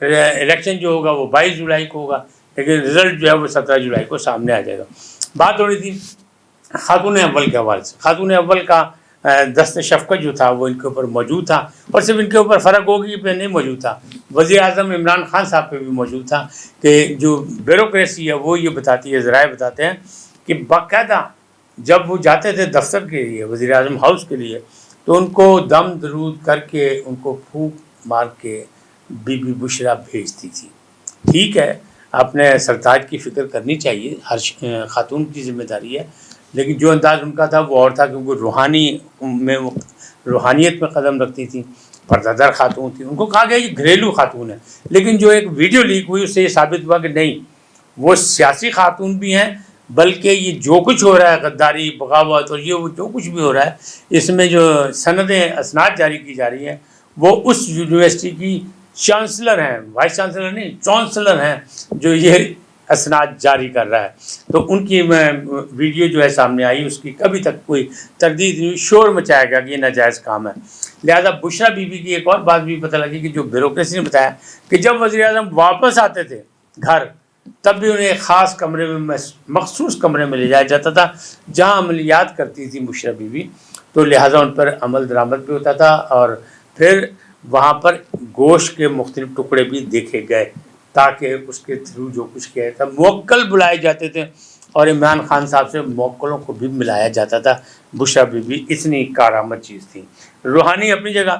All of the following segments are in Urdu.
الیکشن جو ہوگا وہ 22 جولائی کو ہوگا، لیکن رزلٹ جو ہے وہ 17 جولائی کو سامنے آ جائے گا۔ بات ہو رہی تھی خاتون اول کے حوالے سے۔ خاتون اول کا دست شفقت جو تھا وہ ان کے اوپر موجود تھا، اور صرف ان کے اوپر فرق ہوگی پہ نہیں موجود تھا، وزیر اعظم عمران خان صاحب پہ بھی موجود تھا کہ جو بیوروکریسی ہے وہ یہ بتاتی ہے، ذرائع بتاتے ہیں کہ باقاعدہ جب وہ جاتے تھے دفتر کے لیے، وزیر اعظم ہاؤس کے لیے، تو ان کو دم درود کر کے ان کو پھونک مار کے بی بی بشرا بھیجتی تھی۔ ٹھیک ہے، اپنے سرتاج کی فکر کرنی چاہیے، ہر خاتون کی ذمہ داری ہے، لیکن جو انداز ان کا تھا وہ اور تھا، کیونکہ روحانیت میں قدم رکھتی تھی، پردہ دار خاتون تھی۔ ان کو کہا گیا یہ گھریلو خاتون ہے، لیکن جو ایک ویڈیو لیک ہوئی اس سے یہ ثابت ہوا کہ نہیں، وہ سیاسی خاتون بھی ہیں، بلکہ یہ جو کچھ ہو رہا ہے غداری، بغاوت اور یہ وہ جو کچھ بھی ہو رہا ہے، اس میں جو سندیں اسناد جاری کی جا رہی ہیں وہ اس یونیورسٹی کی چانسلر ہیں، وائس چانسلر نہیں، چانسلر ہیں جو یہ اسناد جاری کر رہا ہے۔ تو ان کی ویڈیو جو ہے سامنے آئی، اس کی کبھی تک کوئی تردید نہیں، شور مچایا گیا کہ یہ ناجائز کام ہے۔ لہذا بشرا بی بی کی ایک اور بات بھی پتہ لگی کہ جو بیوروکریسی نے بتایا کہ جب وزیر اعظم واپس آتے تھے گھر، تب بھی انہیں ایک خاص کمرے میں، مخصوص کمرے میں لے جایا جاتا تھا جہاں عملیات کرتی تھی بشرا بی بی، تو لہٰذا ان پر عمل درآمد بھی ہوتا تھا، اور پھر وہاں پر گوشت کے مختلف ٹکڑے بھی دیکھے گئے تاکہ اس کے تھرو جو کچھ کیا تھا، موکل بلائے جاتے تھے، اور عمران خان صاحب سے موکلوں کو بھی ملایا جاتا تھا۔ بشرا بی بی اتنی کارآمد چیز تھی، روحانی اپنی جگہ،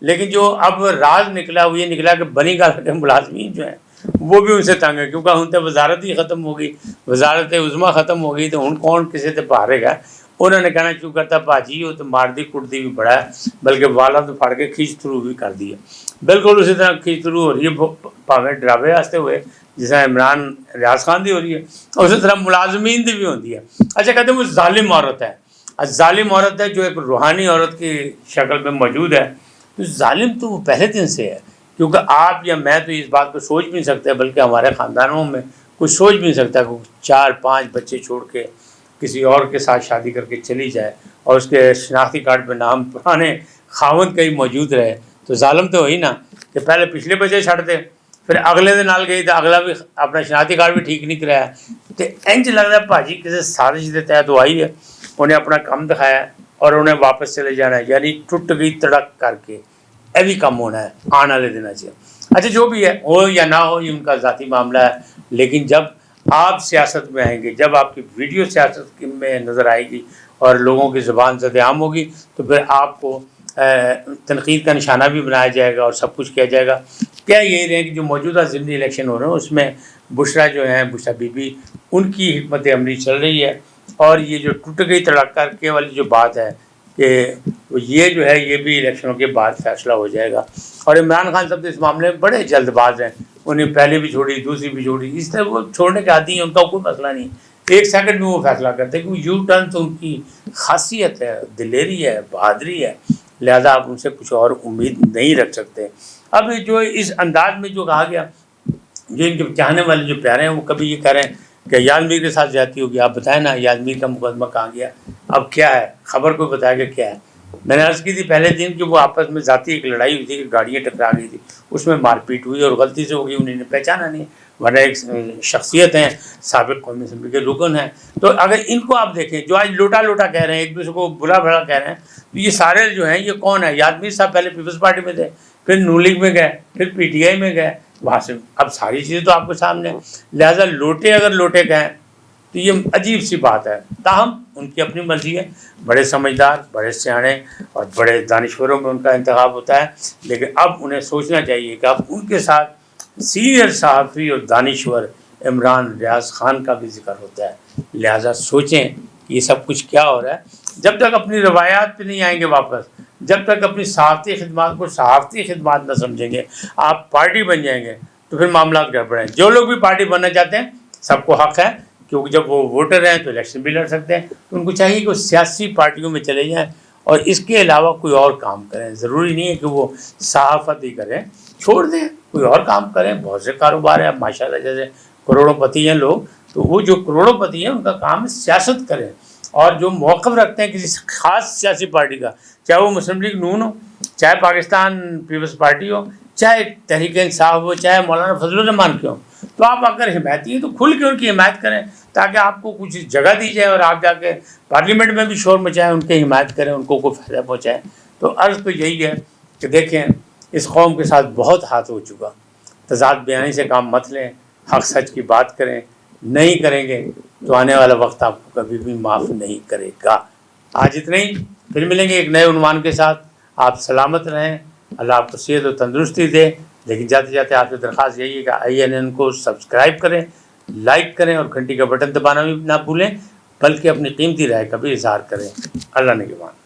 لیکن جو اب راز نکلا وہ یہ نکلا کہ بنی گالا کے ملازمین جو ہیں وہ بھی ان سے تنگ ہے، کیونکہ ان سے وزارت ہی ختم ہو گئی، وزارت عظمیٰ ختم ہو گئی، تو ان کون کسی سے پہارے گا۔ انہوں نے کہنا شروع کرتا پاجی وہ تو مار دی کٹ دی بھی بڑا ہے، بلکہ والا تو پھاڑ کے کھینچ تھرو بھی کر دیا۔ بالکل اسی طرح کھینچ تھرو ہو رہی ہے پاویں ڈرابے واسطے ہوئے جس طرح عمران ریاض خان دی ہو رہی ہے، اسی طرح ملازمین دی بھی ہوتی ہے۔ اچھا کہتے ہیں وہ ظالم عورت ہے، ظالم عورت ہے جو ایک روحانی عورت کی شکل میں موجود ہے، تو ظالم تو وہ پہلے دن سے ہے، کیونکہ آپ یا میں تو اس بات کو سوچ بھی نہیں سکتے، بلکہ ہمارے خاندانوں میں کوئی سوچ بھی نہیں سکتا کہ 4-5 بچے چھوڑ کے کسی اور کے ساتھ شادی کر کے چلی جائے اور اس کے شناختی کارڈ پہ نام پرانے خاوند کا ہی موجود رہے، تو ظالم تو ہوئی نا کہ پہلے پچھلے بچے چھڑ دے، پھر اگلے دن نال گئی تو اگلا بھی اپنا شناختی کارڈ بھی ٹھیک نہیں کرایا، تو انج لگ رہا ہے بھاجی کسی سازش کے تحت وہ آئی ہے، انہیں اپنا کم دکھایا اور انہیں واپس چلے جانا ہے، یعنی ٹوٹ گئی تڑک کر کے، یہ بھی کم ہونا ہے آنے والے دنوں سے۔ اچھا جو بھی ہے، ہو یا نہ ہو، یہ ان کا ذاتی معاملہ ہے، لیکن جب آپ سیاست میں آئیں گے، جب آپ کی ویڈیو سیاست میں نظر آئے گی اور لوگوں کی زبان زد عام ہوگی، تو پھر آپ کو تنقید کا نشانہ بھی بنایا جائے گا اور سب کچھ کیا جائے گا۔ کیا یہی رہے کہ جو موجودہ ضمنی الیکشن ہو رہے ہیں اس میں بشرا جو ہیں، بشرا بی بی، ان کی حکمت عملی چل رہی ہے، اور یہ جو ٹوٹ گئی تڑک کر کے والی جو بات ہے کہ یہ جو ہے یہ بھی الیکشنوں کے بعد فیصلہ ہو جائے گا، اور عمران خان صاحب اس معاملے میں بڑے جلد باز ہیں، انہیں پہلی بھی چھوڑی، دوسری بھی چھوڑی، اس طرح وہ چھوڑنے کے عادی ہیں، ان کا کوئی مسئلہ نہیں، 1 سیکنڈ میں وہ فیصلہ کرتے ہیں، کیونکہ یو ٹرن تو ان کی خاصیت ہے، دلیری ہے، بہادری ہے، لہذا آپ ان سے کچھ اور امید نہیں رکھ سکتے۔ اب جو اس انداز میں جو کہا گیا، جو ان کے چاہنے والے جو پیارے ہیں وہ کبھی یہ کہہ رہے ہیں کہ یاسمین کے ساتھ زیادتی ہوگی، آپ بتائیں نا یاسمین کا مقدمہ کہاں گیا، اب کیا ہے، خبر کوئی بتایا کہ کیا ہے۔ میں نے عرض کی تھی پہلے دن کہ وہ آپس میں ذاتی ایک لڑائی ہوئی تھی کہ گاڑیاں ٹکرا گئی تھی، اس میں مار پیٹ ہوئی اور غلطی سے ہو گئی، انہیں پہچانا نہیں، ورنہ ایک شخصیت ہیں، سابق قومی اسمبلی کے رکن ہیں۔ تو اگر ان کو آپ دیکھیں جو آج لوٹا لوٹا کہہ رہے ہیں، ایک دوسرے کو برا بھلا کہہ رہے ہیں، تو یہ سارے جو ہیں یہ کون ہے؟ یاسمین صاحب پہلے پیپلز پارٹی میں تھے، پھر نون لیگ میں گئے، پھر پی ٹی آئی میں گئے، وہاں سے اب ساری چیزیں تو آپ کے سامنے ہیں، لہٰذا لوٹے اگر لوٹے کہیں تو یہ عجیب سی بات ہے۔ تاہم ان کی اپنی مرضی ہے، بڑے سمجھدار، بڑے سیانے اور بڑے دانشوروں میں ان کا انتخاب ہوتا ہے، لیکن اب انہیں سوچنا چاہیے کہ اب ان کے ساتھ سینئر صحافی اور دانشور عمران ریاض خان کا بھی ذکر ہوتا ہے، لہٰذا سوچیں کہ یہ سب کچھ کیا ہو رہا ہے۔ جب تک اپنی روایات پہ نہیں آئیں گے واپس، جب تک اپنی صحافتی خدمات کو صحافتی خدمات نہ سمجھیں گے، آپ پارٹی بن جائیں گے تو پھر معاملات گڑبڑ ہیں۔ جو لوگ بھی پارٹی بننا چاہتے ہیں سب کو حق ہے، کیونکہ جب وہ ووٹر ہیں تو الیکشن بھی لڑ سکتے ہیں، تو ان کو چاہیے کہ وہ سیاسی پارٹیوں میں چلے جائیں اور اس کے علاوہ کوئی اور کام کریں۔ ضروری نہیں ہے کہ وہ صحافت ہی کریں، چھوڑ دیں، کوئی اور کام کریں، بہت سے کاروبار ہیں، ماشاء اللہ جیسے کروڑوں پتی ہیں لوگ، تو وہ جو کروڑوں پتی ہیں ان کا کام ہے سیاست کریں، اور جو موقف رکھتے ہیں کسی خاص سیاسی پارٹی کا، چاہے وہ مسلم لیگ نون ہو، چاہے پاکستان پیپلز پارٹی ہو، چاہے تحریک انصاف ہو چاہے مولانا فضل الرحمان کیوں، تو آپ اگر حمایتی ہیں تو کھل کے ان کی حمایت کریں تاکہ آپ کو کچھ جگہ دی جائے اور آپ جا کے پارلیمنٹ میں بھی شور مچائیں، ان کی حمایت کریں، ان کو کوئی فائدہ پہنچائیں۔ تو عرض تو یہی ہے کہ دیکھیں اس قوم کے ساتھ بہت ہاتھ ہو چکا، تضاد بیانی سے کام مت لیں، حق سچ کی بات کریں، نہیں کریں گے تو آنے والا وقت آپ کو کبھی بھی معاف نہیں کرے گا۔ آج اتنا ہی، پھر ملیں گے ایک نئے عنوان کے ساتھ۔ آپ سلامت رہیں، اللہ آپ کو صحت و تندرستی دے، لیکن جاتے جاتے آپ سے درخواست یہی ہے کہ INN کو سبسکرائب کریں، لائک کریں اور گھنٹی کا بٹن دبانا بھی نہ بھولیں، بلکہ اپنی قیمتی رائے کا بھی اظہار کریں۔ اللہ نگہبان۔